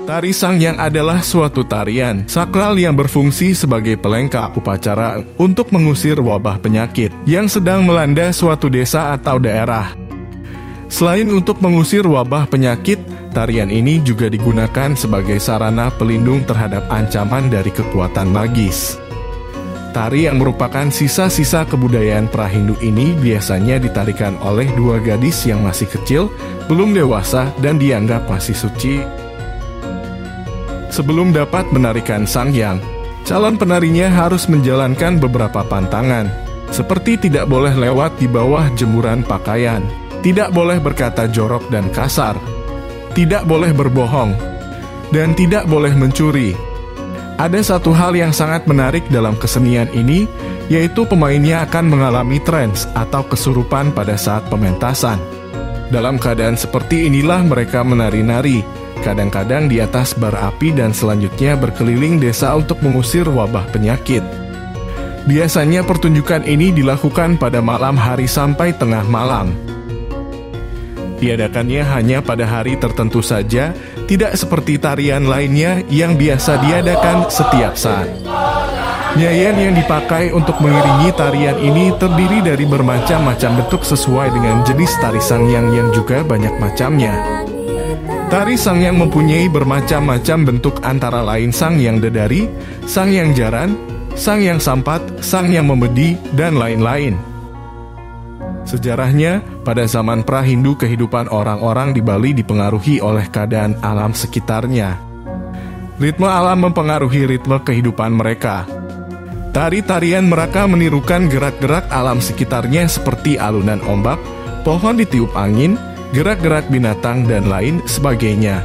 Tari Sangyang adalah suatu tarian sakral yang berfungsi sebagai pelengkap upacara untuk mengusir wabah penyakit yang sedang melanda suatu desa atau daerah. Selain untuk mengusir wabah penyakit, tarian ini juga digunakan sebagai sarana pelindung terhadap ancaman dari kekuatan magis. Tari yang merupakan sisa-sisa kebudayaan pra-Hindu ini biasanya ditarikan oleh dua gadis yang masih kecil, belum dewasa, dan dianggap masih suci. Sebelum dapat menarikan Sangyang, calon penarinya harus menjalankan beberapa pantangan, seperti tidak boleh lewat di bawah jemuran pakaian, tidak boleh berkata jorok dan kasar, tidak boleh berbohong, dan tidak boleh mencuri. Ada satu hal yang sangat menarik dalam kesenian ini, yaitu pemainnya akan mengalami trans atau kesurupan pada saat pementasan. Dalam keadaan seperti inilah mereka menari-nari, kadang-kadang di atas bara api dan selanjutnya berkeliling desa untuk mengusir wabah penyakit. Biasanya pertunjukan ini dilakukan pada malam hari sampai tengah malam. Diadakannya hanya pada hari tertentu saja, tidak seperti tarian lainnya yang biasa diadakan setiap saat. Nyayan yang dipakai untuk mengiringi tarian ini terdiri dari bermacam-macam bentuk sesuai dengan jenis tari Sangyang yang juga banyak macamnya. Tari Sangyang mempunyai bermacam-macam bentuk antara lain Sangyang Dedari, Sangyang Jaran, Sangyang Sampat, Sangyang Memedi, dan lain-lain. Sejarahnya, pada zaman pra-Hindu kehidupan orang-orang di Bali dipengaruhi oleh keadaan alam sekitarnya. Ritme alam mempengaruhi ritme kehidupan mereka. Tari-tarian mereka menirukan gerak-gerak alam sekitarnya seperti alunan ombak, pohon ditiup angin, gerak-gerak binatang, dan lain sebagainya.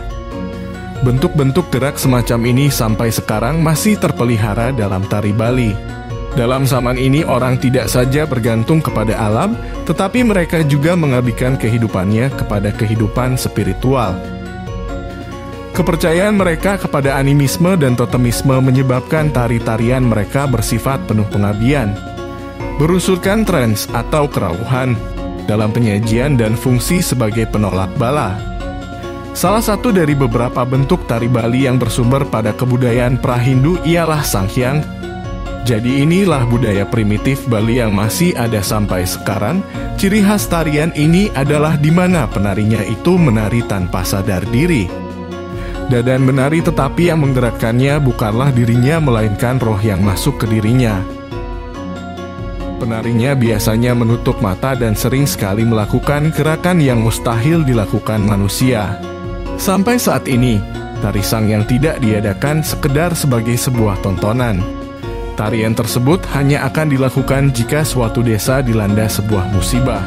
Bentuk-bentuk gerak semacam ini sampai sekarang masih terpelihara dalam tari Bali. Dalam zaman ini orang tidak saja bergantung kepada alam, tetapi mereka juga mengabdikan kehidupannya kepada kehidupan spiritual. Kepercayaan mereka kepada animisme dan totemisme menyebabkan tari-tarian mereka bersifat penuh pengabdian, berunsurkan trans atau kerauhan dalam penyajian dan fungsi sebagai penolak bala. Salah satu dari beberapa bentuk tari Bali yang bersumber pada kebudayaan pra-Hindu ialah Sangyang. Jadi inilah budaya primitif Bali yang masih ada sampai sekarang. Ciri khas tarian ini adalah di mana penarinya itu menari tanpa sadar diri. Dadan menari tetapi yang menggerakkannya bukanlah dirinya melainkan roh yang masuk ke dirinya. Penarinya biasanya menutup mata dan sering sekali melakukan gerakan yang mustahil dilakukan manusia. Sampai saat ini, tari Sangyang tidak diadakan sekedar sebagai sebuah tontonan. Tarian tersebut hanya akan dilakukan jika suatu desa dilanda sebuah musibah.